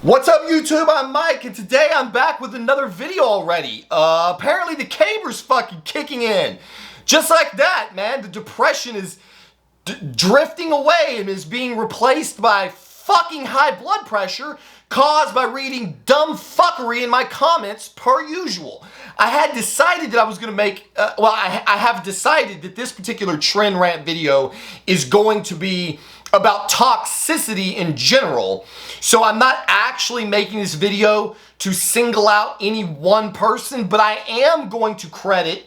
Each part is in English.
What's up YouTube, I'm Mike, and today I'm back with another video already. Apparently the caber's fucking kicking in. Just like that, man, the depression is drifting away and is being replaced by fucking high blood pressure caused by reading dumb fuckery in my comments per usual. I had decided that I was going to make, I have decided that this particular TREN rant video is going to be about toxicity in general. So I'm not actually making this video to single out any one person, but I am going to credit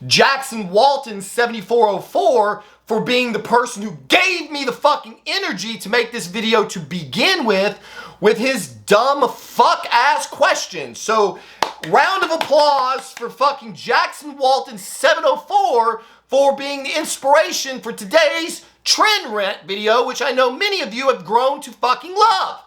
Jackson Walton 7404 for being the person who gave me the fucking energy to make this video to begin with his dumb fuck ass questions. So round of applause for fucking Jackson Walton 704 for being the inspiration for today's TREN rant video, which I know many of you have grown to fucking love.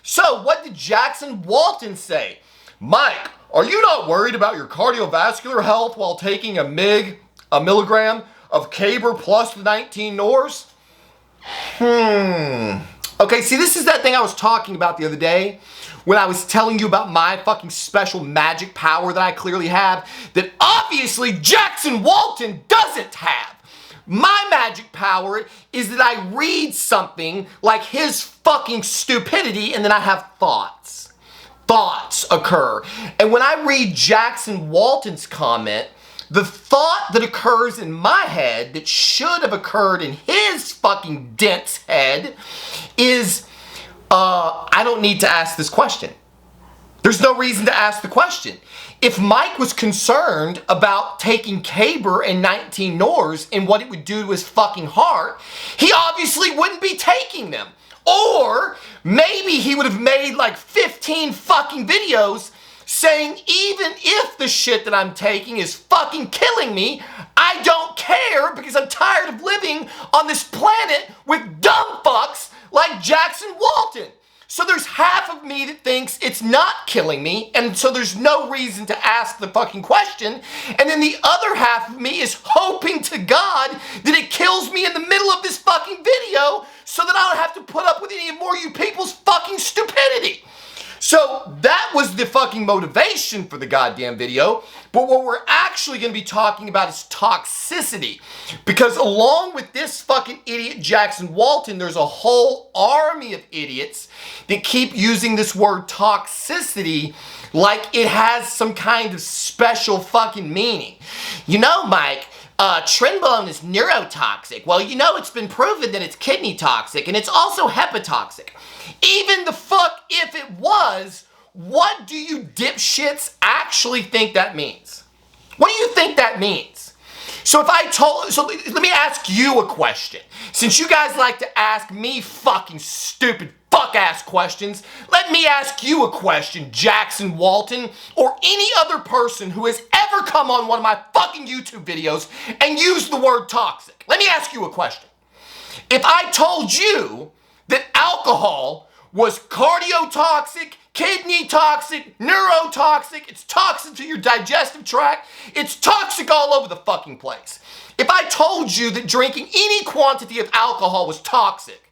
So what did Jackson Walton say? Mike, are you not worried about your cardiovascular health while taking a milligram of caber plus the 19 Nors? Okay, see, this is that thing I was talking about the other day when I was telling you about my fucking special magic power that I clearly have that obviously Jackson Walton doesn't have. My magic power is that I read something like his fucking stupidity and then I have thoughts. Thoughts occur. And when I read Jackson Walton's comment, the thought that occurs in my head that should have occurred in his fucking dense head is, I don't need to ask this question. There's no reason to ask the question. If Mike was concerned about taking caber and 19 Nors and what it would do to his fucking heart, he obviously wouldn't be taking them. Or maybe he would have made like 15 fucking videos saying even if the shit that I'm taking is fucking killing me, I don't care because I'm tired of living on this planet with dumb fucks like Jackson Walton. So there's half of me that thinks it's not killing me, and so there's no reason to ask the fucking question. And then the other half of me is hoping to God that it kills me in the middle of this fucking video so that I don't have to put up with any more of you people's fucking stupidity. So that was the fucking motivation for the goddamn video. But what we're actually going to be talking about is toxicity. Because along with this fucking idiot Jackson Walton, there's a whole army of idiots that keep using this word toxicity like it has some kind of special fucking meaning. You know, Mike, trenbolone is neurotoxic. Well, you know, it's been proven that it's kidney toxic and it's also hepatotoxic. Even the fuck if it was, what do you dipshits actually think that means? What do you think that means? So let me ask you a question. Since you guys like to ask me fucking stupid fuck-ass questions, let me ask you a question, Jackson Walton, or any other person who has ever come on one of my fucking YouTube videos and used the word toxic. Let me ask you a question. If I told you that alcohol was cardiotoxic, kidney toxic, neurotoxic, it's toxic to your digestive tract, it's toxic all over the fucking place. If I told you that drinking any quantity of alcohol was toxic,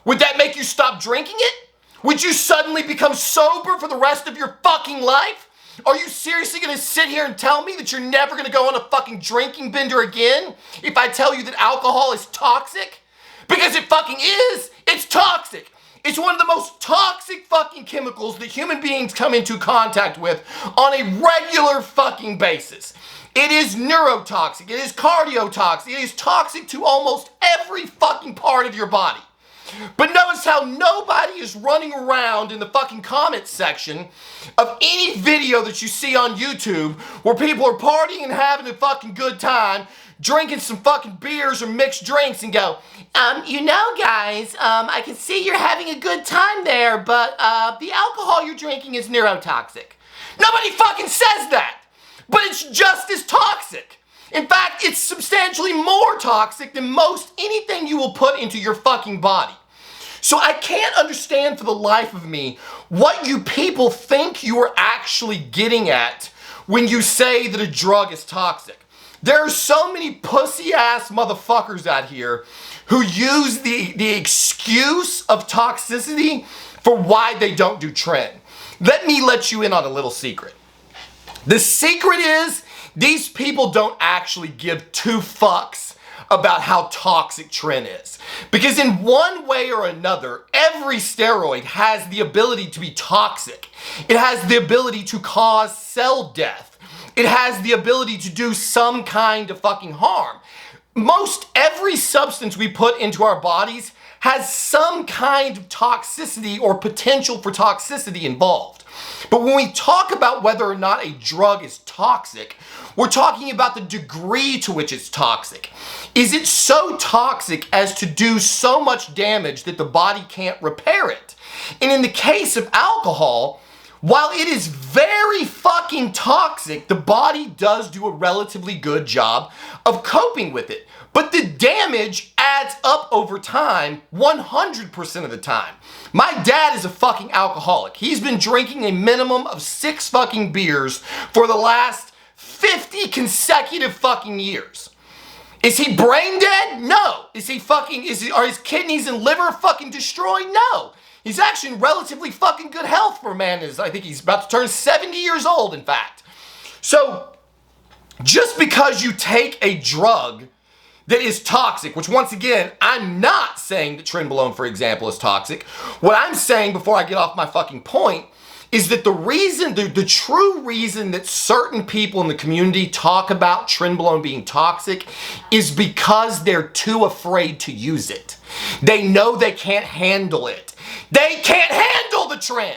would that make you stop drinking it? Would you suddenly become sober for the rest of your fucking life? Are you seriously gonna sit here and tell me that you're never gonna go on a fucking drinking bender again if I tell you that alcohol is toxic? Because it fucking is, it's toxic. It's one of the most toxic fucking chemicals that human beings come into contact with on a regular fucking basis. It is neurotoxic, it is cardiotoxic, it is toxic to almost every fucking part of your body. But notice how nobody is running around in the fucking comments section of any video that you see on YouTube where people are partying and having a fucking good time, drinking some fucking beers or mixed drinks and go, you know guys, I can see you're having a good time there, but the alcohol you're drinking is neurotoxic. Nobody fucking says that, but it's just as toxic. In fact, it's substantially more toxic than most anything you will put into your fucking body. So I can't understand for the life of me what you people think you are actually getting at when you say that a drug is toxic. There are so many pussy-ass motherfuckers out here who use the excuse of toxicity for why they don't do TREN. Let me let you in on a little secret. The secret is these people don't actually give two fucks about how toxic TREN is. Because in one way or another, every steroid has the ability to be toxic. It has the ability to cause cell death. It has the ability to do some kind of fucking harm. Most every substance we put into our bodies has some kind of toxicity or potential for toxicity involved. But when we talk about whether or not a drug is toxic, we're talking about the degree to which it's toxic. Is it so toxic as to do so much damage that the body can't repair it? And in the case of alcohol, while it is very fucking toxic, the body does do a relatively good job of coping with it. But the damage adds up over time 100% of the time. My dad is a fucking alcoholic. He's been drinking a minimum of 6 fucking beers for the last 50 consecutive fucking years. Is he brain dead? No. Are his kidneys and liver fucking destroyed? No. He's actually in relatively fucking good health for a man. I think he's about to turn 70 years old, in fact. So, just because you take a drug that is toxic, which once again, I'm not saying that trenbolone, for example, is toxic. What I'm saying before I get off my fucking point is that the true reason that certain people in the community talk about trenbolone being toxic is because they're too afraid to use it. They know they can't handle it. They can't handle the TREN.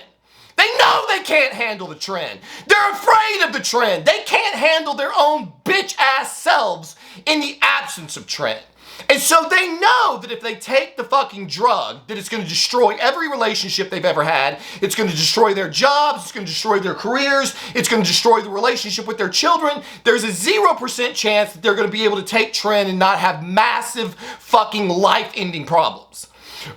They know they can't handle the TREN. They're afraid of the TREN. They can't handle their own bitch-ass selves in the absence of TREN. And so they know that if they take the fucking drug, that it's going to destroy every relationship they've ever had. It's going to destroy their jobs. It's going to destroy their careers. It's going to destroy the relationship with their children. There's a 0% chance that they're going to be able to take TREN and not have massive fucking life-ending problems.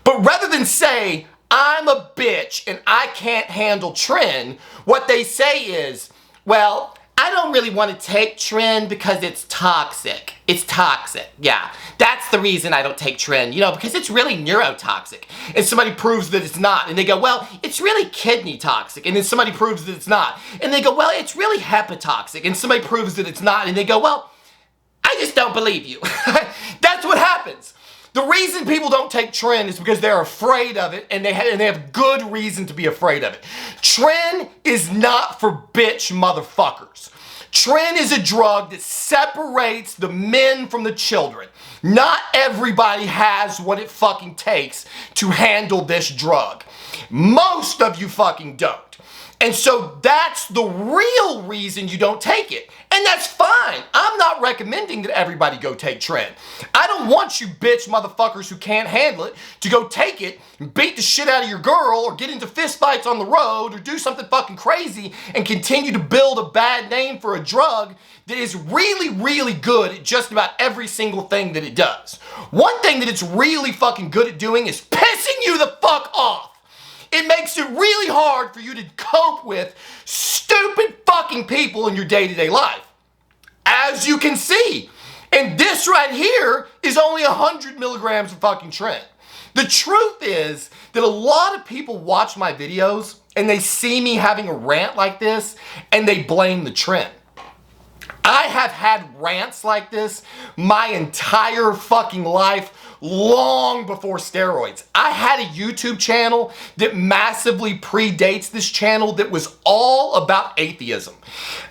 But rather than say, I'm a bitch and I can't handle TREN, what they say is, well, I don't really want to take TREN because it's toxic. It's toxic, yeah. That's the reason I don't take TREN, because it's really neurotoxic. And somebody proves that it's not. And they go, well, it's really kidney toxic. And then somebody proves that it's not. And they go, well, it's really hepatotoxic. And somebody proves that it's not. And they go, well, I just don't believe you. That's what happens. The reason people don't take TREN is because they're afraid of it, and they have good reason to be afraid of it. TREN is not for bitch motherfuckers. TREN is a drug that separates the men from the children. Not everybody has what it fucking takes to handle this drug. Most of you fucking don't. And so that's the real reason you don't take it. And that's fine. I'm not recommending that everybody go take TREN. I don't want you bitch motherfuckers who can't handle it to go take it and beat the shit out of your girl or get into fist fights on the road or do something fucking crazy and continue to build a bad name for a drug that is really, really good at just about every single thing that it does. One thing that it's really fucking good at doing is pissing you the fuck off. It makes it really hard for you to cope with stupid fucking people in your day-to-day life. As you can see. And this right here is only 100 milligrams of fucking TREN. The truth is that a lot of people watch my videos and they see me having a rant like this and they blame the TREN. I have had rants like this my entire fucking life, long before steroids. I had a YouTube channel that massively predates this channel that was all about atheism.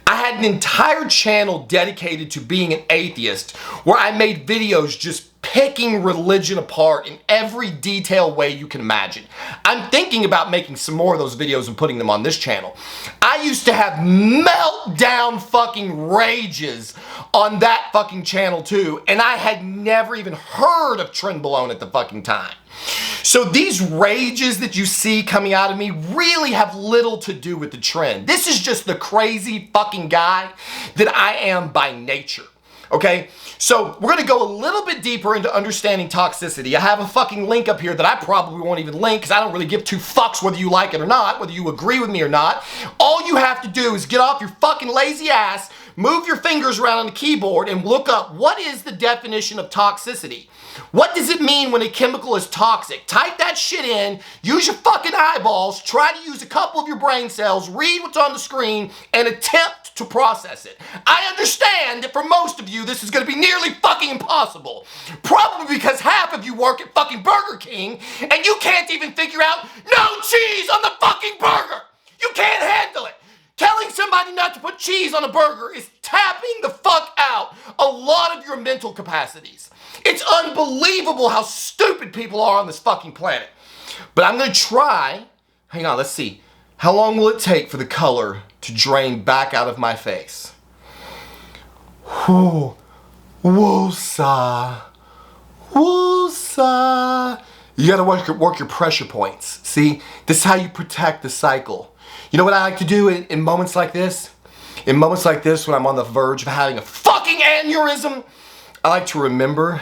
I had an entire channel dedicated to being an atheist where I made videos just picking religion apart in every detailed way you can imagine. I'm thinking about making some more of those videos and putting them on this channel. I used to have meltdown fucking rages on that fucking channel too, and I had never even heard of trenbolone at the fucking time. So these rages that you see coming out of me really have little to do with the TREN. This is just the crazy fucking guy that I am by nature. Okay, so we're gonna go a little bit deeper into understanding toxicity. I have a fucking link up here that I probably won't even link because I don't really give two fucks whether you like it or not, whether you agree with me or not. All you have to do is get off your fucking lazy ass, move your fingers around on the keyboard and look up what is the definition of toxicity. What does it mean when a chemical is toxic? Type that shit in, use your fucking eyeballs, try to use a couple of your brain cells, read what's on the screen, and attempt to process it. I understand that for most of you, this is gonna be nearly fucking impossible. Probably because half of you work at fucking Burger King, and you can't even figure out no cheese on the fucking burger. You can't handle it. Telling somebody not to put cheese on a burger is tapping the fuck out a lot of your mental capacities. It's unbelievable how stupid people are on this fucking planet. But I'm gonna try, hang on, let's see. How long will it take for the color to drain back out of my face? Whoo, woosah, woosah. You gotta work your pressure points. See, this is how you protect the cycle. You know what I like to do in moments like this? In moments like this, when I'm on the verge of having a fucking aneurysm, I like to remember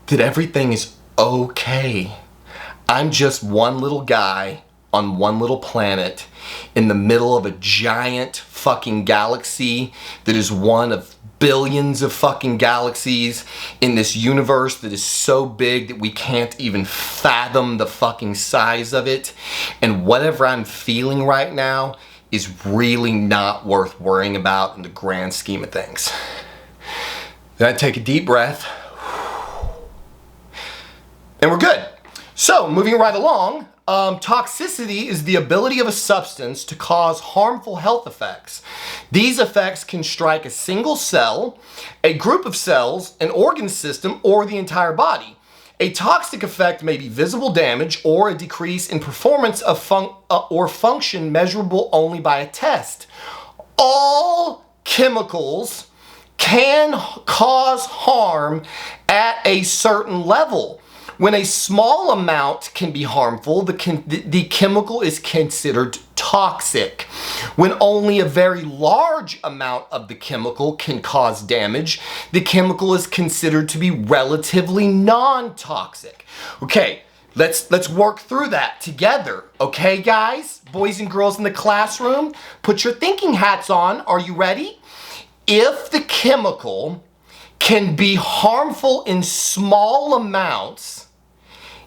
that everything is okay. I'm just one little guy on one little planet in the middle of a giant fucking galaxy that is one of billions of fucking galaxies in this universe that is so big that we can't even fathom the fucking size of it. And whatever I'm feeling right now is really not worth worrying about in the grand scheme of things. Then I take a deep breath, and we're good. So, moving right along, toxicity is the ability of a substance to cause harmful health effects. These effects can strike a single cell, a group of cells, an organ system, or the entire body. A toxic effect may be visible damage or a decrease in performance of or function measurable only by a test. All chemicals can cause harm at a certain level. When a small amount can be harmful, the chemical is considered toxic. When only a very large amount of the chemical can cause damage, the chemical is considered to be relatively non-toxic. Okay, let's work through that together. Okay, guys, boys and girls in the classroom, put your thinking hats on. Are you ready? If the chemical can be harmful in small amounts,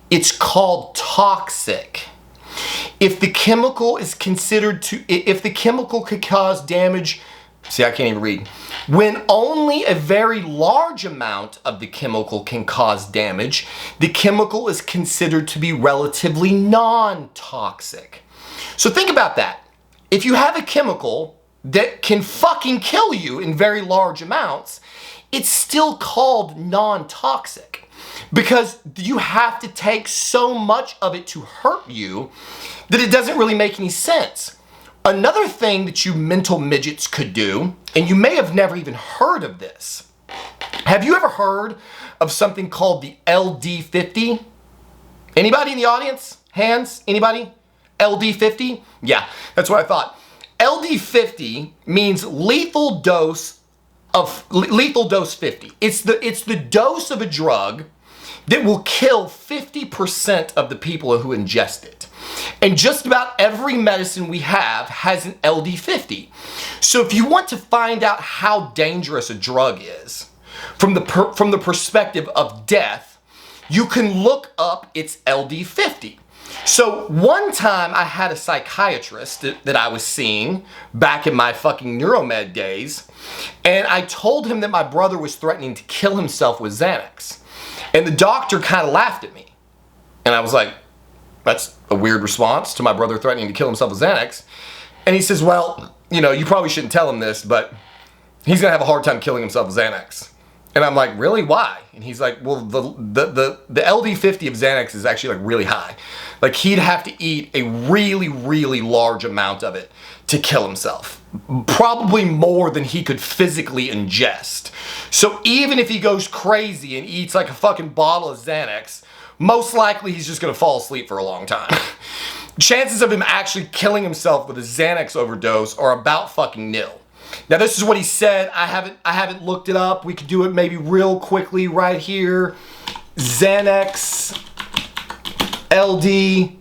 it's called toxic. If the chemical is considered to, if the chemical could cause damage, see, I can't even read. When only a very large amount of the chemical can cause damage, the chemical is considered to be relatively non-toxic. So think about that. If you have a chemical that can fucking kill you in very large amounts, it's still called non-toxic. Because you have to take so much of it to hurt you that it doesn't really make any sense. Another thing that you mental midgets could do, and you may have never even heard of this. Have you ever heard of something called the LD50? Anybody in the audience? Hands? Anybody? LD50? Yeah, that's what I thought. LD50 means lethal dose 50. It's the dose of a drug that will kill 50% of the people who ingest it. And just about every medicine we have has an LD50. So if you want to find out how dangerous a drug is from the perspective of death, you can look up its LD50. So one time I had a psychiatrist that I was seeing back in my fucking neuromed days, and I told him that my brother was threatening to kill himself with Xanax. And the doctor kind of laughed at me. And I was like, that's a weird response to my brother threatening to kill himself with Xanax. And he says, well, you know, you probably shouldn't tell him this, but he's gonna have a hard time killing himself with Xanax. And I'm like, really? Why? And he's like, well, the LD50 of Xanax is actually like really high. Like he'd have to eat a really, really large amount of it to kill himself. Probably more than he could physically ingest. So even if he goes crazy and eats like a fucking bottle of Xanax, most likely he's just gonna fall asleep for a long time. Chances of him actually killing himself with a Xanax overdose are about fucking nil. Now this is what he said. I haven't looked it up. We could do it maybe real quickly right here. Xanax LD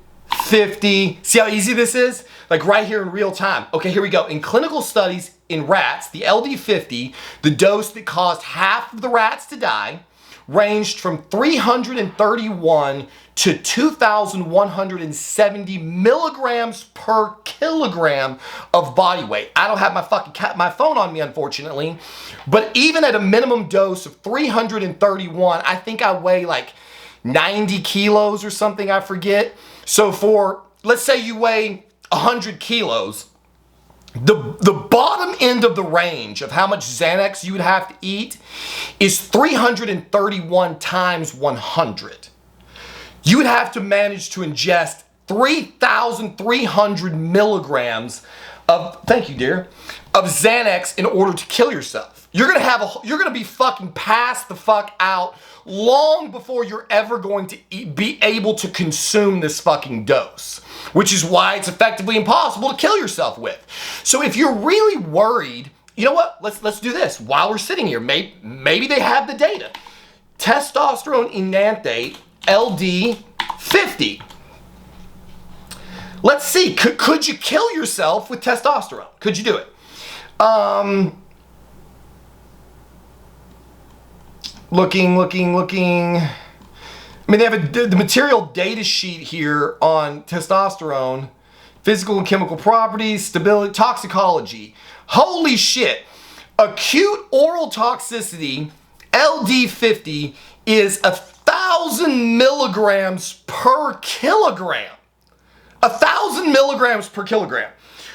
50. See how easy this is? Like right here in real time. Okay, here we go. In clinical studies in rats, the LD50, the dose that caused half of the rats to die, ranged from 331 to 2,170 milligrams per kilogram of body weight. I don't have my phone on me, unfortunately, but even at a minimum dose of 331, I think I weigh like 90 kilos or something, I forget. So for, let's say you weigh 100 kilos, the bottom end of the range of how much Xanax you would have to eat is 331 times 100. You would have to manage to ingest 3,300 milligrams of, thank you dear, of Xanax in order to kill yourself. You're gonna be fucking passed the fuck out long before you're ever going to be able to consume this fucking dose, which is why it's effectively impossible to kill yourself with. So if you're really worried, you know what? Let's do this while we're sitting here. Maybe they have the data. Testosterone enanthate LD50. Let's see. Could you kill yourself with testosterone? Could you do it? Looking. I mean, they have the material data sheet here on testosterone, physical and chemical properties, stability, toxicology. Holy shit. Acute oral toxicity, LD50, is 1,000 milligrams per kilogram. 1,000 milligrams per kilogram.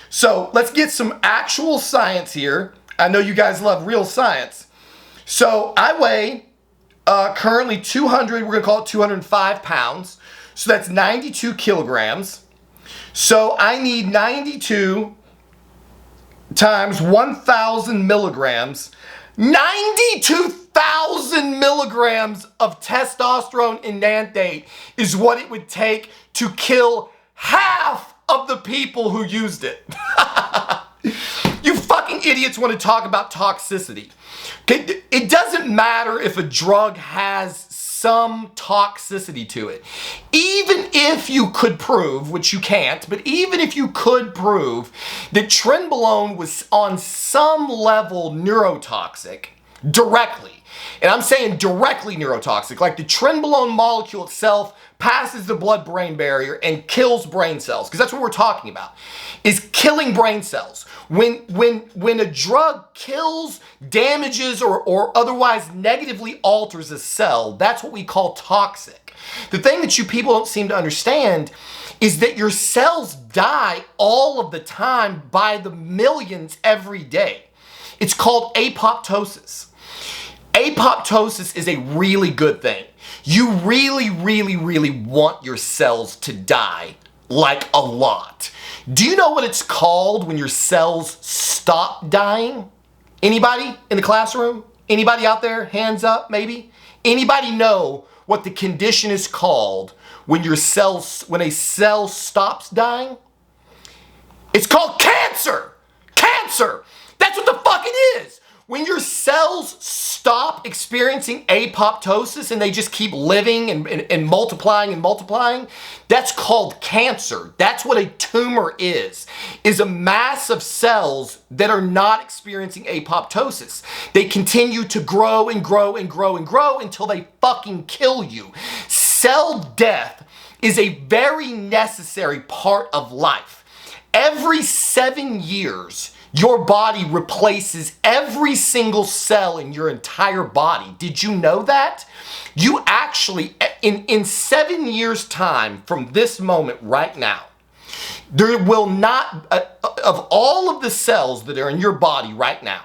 So let's get some actual science here. I know you guys love real science. So I weigh currently 200, we're gonna call it 205 pounds. So that's 92 kilograms. So I need 92 times 1,000 milligrams. 92,000 milligrams of testosterone enanthate is what it would take to kill half of the people who used it. You fucking idiots want to talk about toxicity. Okay, it doesn't matter if a drug has some toxicity to it. Even if you could prove, which you can't, but even if you could prove that trenbolone was on some level neurotoxic directly, and I'm saying directly neurotoxic, like the trenbolone molecule itself passes the blood-brain barrier and kills brain cells, because that's what we're talking about, is killing brain cells. When a drug kills, damages, or otherwise negatively alters a cell, that's what we call toxic. The thing that you people don't seem to understand is that your cells die all of the time by the millions every day. It's called apoptosis. Apoptosis is a really good thing. You really want your cells to die, like a lot. Do you know what it's called when your cells stop dying? Anybody in the classroom? Anybody out there? Hands up, maybe? Anybody know what the condition is called when a cell stops dying? It's called cancer! Cancer! That's what the fuck it is! When your cells stop experiencing apoptosis and they just keep living and multiplying, that's called cancer. That's what a tumor is a mass of cells that are not experiencing apoptosis. They continue to grow and grow until they fucking kill you. Cell death is a very necessary part of life. Every 7 years, your body replaces every single cell in your entire body. Did you know that? You actually, in 7 years' time from this moment right now, there will not, of all of the cells that are in your body right now,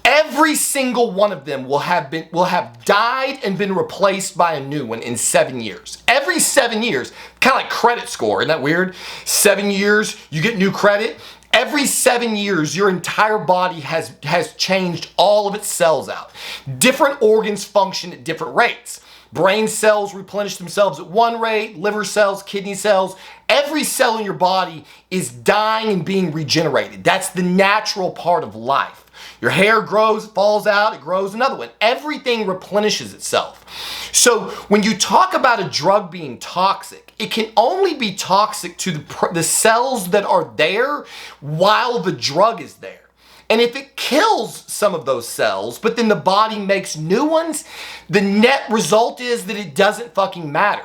every single one of them will have died and been replaced by a new one in 7 years. Every 7 years, kind of like credit score, isn't that weird? 7 years, you get new credit. Every 7 years, your entire body has changed all of its cells out. Different organs function at different rates. Brain cells replenish themselves at one rate, liver cells, kidney cells. Every cell in your body is dying and being regenerated. That's the natural part of life. Your hair grows, falls out, it grows another one. Everything replenishes itself. So when you talk about a drug being toxic, it can only be toxic to the cells that are there while the drug is there. And if it kills some of those cells, but then the body makes new ones, the net result is that it doesn't fucking matter.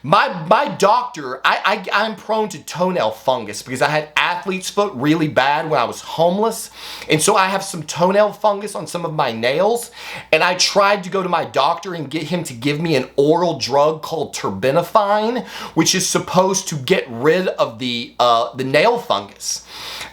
My doctor, I'm prone to toenail fungus because I had athlete's foot really bad when I was homeless. And so I have some toenail fungus on some of my nails. And I tried to go to my doctor and get him to give me an oral drug called terbinafine, which is supposed to get rid of the nail fungus.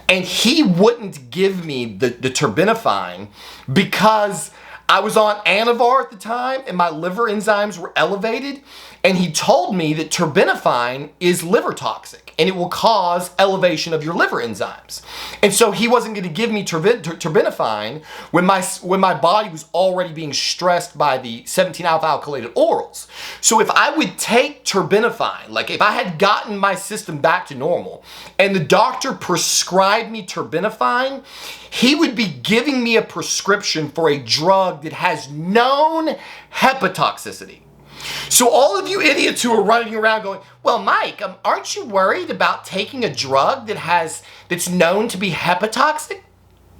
And he wouldn't give me the terbinafine because I was on Anavar at the time and my liver enzymes were elevated. And he told me that terbinafine is liver toxic and it will cause elevation of your liver enzymes. And so he wasn't going to give me terbinafine when my body was already being stressed by the 17-alpha alkylated orals. So if I would take terbinafine, like if I had gotten my system back to normal and the doctor prescribed me terbinafine, he would be giving me a prescription for a drug that has known hepatotoxicity. So all of you idiots who are running around going, well, Mike, aren't you worried about taking a drug that's known to be hepatotoxic?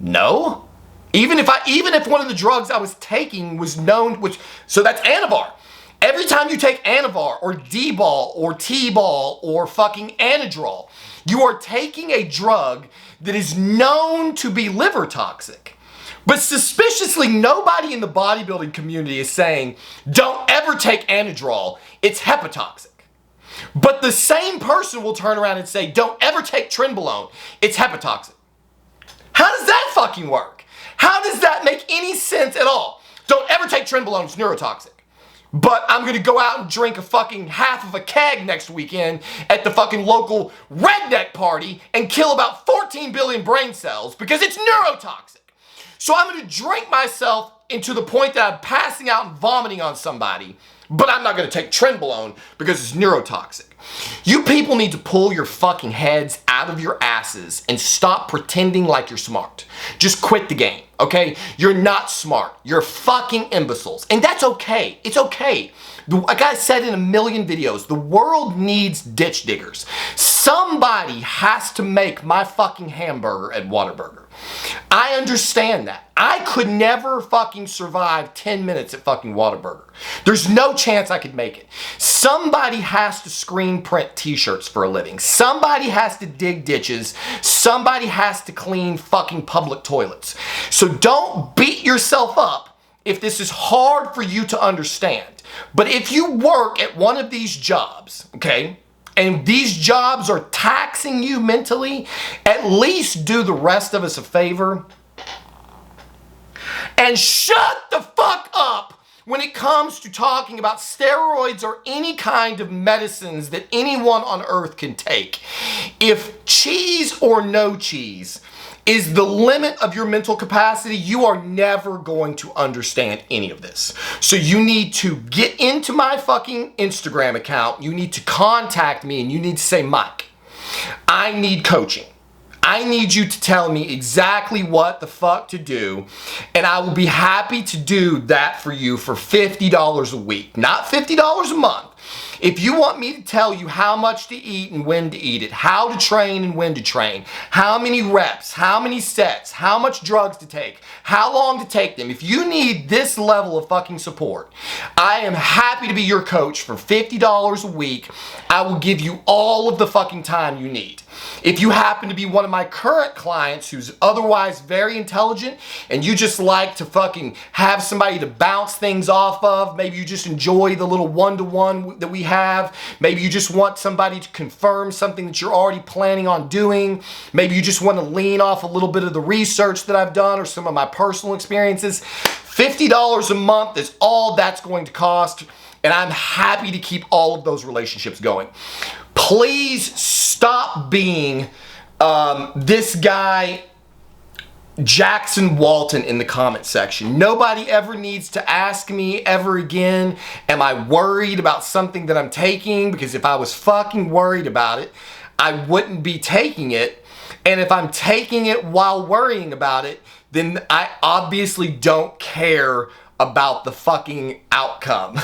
No. Even if one of the drugs I was taking was known, so that's Anavar. Every time you take Anavar or D-ball or T-ball or fucking Anadrol, you are taking a drug that is known to be liver toxic. But suspiciously, nobody in the bodybuilding community is saying, don't ever take Anadrol, it's hepatotoxic. But the same person will turn around and say, don't ever take Trenbolone, it's hepatotoxic. How does that fucking work? How does that make any sense at all? Don't ever take Trenbolone, it's neurotoxic. But I'm gonna go out and drink a fucking half of a keg next weekend at the fucking local redneck party and kill about 14 billion brain cells because it's neurotoxic. So I'm going to drink myself into the point that I'm passing out and vomiting on somebody, but I'm not going to take Trenbolone because it's neurotoxic. You people need to pull your fucking heads out of your asses and stop pretending like you're smart. Just quit the game, okay? You're not smart. You're fucking imbeciles. And that's okay. It's okay. Like I said in a million videos, the world needs ditch diggers. Somebody has to make my fucking hamburger at Whataburger. I understand that. I could never fucking survive 10 minutes at fucking Whataburger. There's no chance I could make it. Somebody has to screen print t-shirts for a living. Somebody has to dig ditches. Somebody has to clean fucking public toilets. So don't beat yourself up if this is hard for you to understand. But if you work at one of these jobs, okay, and these jobs are taxing you mentally, at least do the rest of us a favor and shut the fuck up when it comes to talking about steroids or any kind of medicines that anyone on earth can take. If cheese or no cheese is the limit of your mental capacity, you are never going to understand any of this. So you need to get into my fucking Instagram account, you need to contact me, and you need to say, Mike, I need coaching. I need you to tell me exactly what the fuck to do, and I will be happy to do that for you for $50 a week, not $50 a month. If you want me to tell you how much to eat and when to eat it, how to train and when to train, how many reps, how many sets, how much drugs to take, how long to take them, if you need this level of fucking support, I am happy to be your coach for $50 a week. I will give you all of the fucking time you need. If you happen to be one of my current clients who's otherwise very intelligent and you just like to fucking have somebody to bounce things off of, maybe you just enjoy the little one-to-one that we have, maybe you just want somebody to confirm something that you're already planning on doing, maybe you just want to lean off a little bit of the research that I've done or some of my personal experiences, $50 a month is all that's going to cost, and I'm happy to keep all of those relationships going. Please stop being this guy Jackson Walton in the comment section. Nobody ever needs to ask me ever again, am I worried about something that I'm taking? Because if I was fucking worried about it, I wouldn't be taking it. And if I'm taking it while worrying about it, then I obviously don't care about the fucking outcome.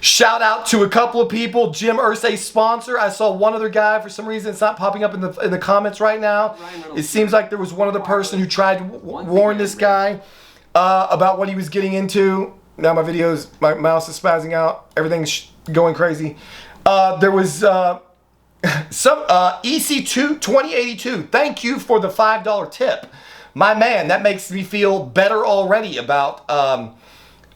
Shout out to a couple of people. Jim Irsay sponsor. I saw one other guy, for some reason it's not popping up in the comments right now. It seems like there was one other person who tried to warn this guy about what he was getting into. Now my mouse is spazzing out. Everything's going crazy. There was some EC2 2082. Thank you for the $5 tip. My man, that makes me feel better already about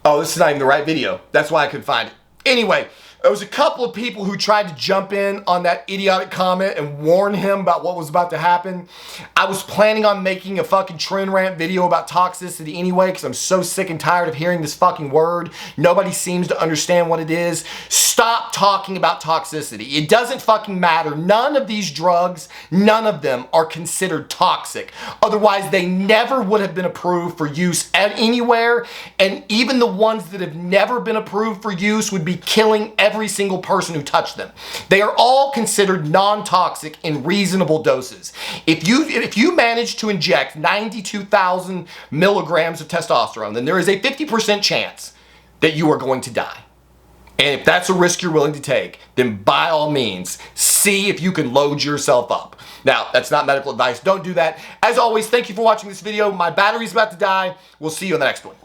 oh, this is not even the right video. That's why I couldn't find it. Anyway, there was a couple of people who tried to jump in on that idiotic comment and warn him about what was about to happen. I was planning on making a fucking TREN rant video about toxicity anyway, because I'm so sick and tired of hearing this fucking word. Nobody seems to understand what it is. Stop talking about toxicity. It doesn't fucking matter. None of these drugs, none of them are considered toxic. Otherwise, they never would have been approved for use anywhere, and even the ones that have never been approved for use would be killing every single person who touched them. They are all considered non-toxic in reasonable doses. If you manage to inject 92,000 milligrams of testosterone, then there is a 50% chance that you are going to die. And if that's a risk you're willing to take, then by all means, see if you can load yourself up. Now, that's not medical advice. Don't do that. As always, thank you for watching this video. My battery's about to die. We'll see you in the next one.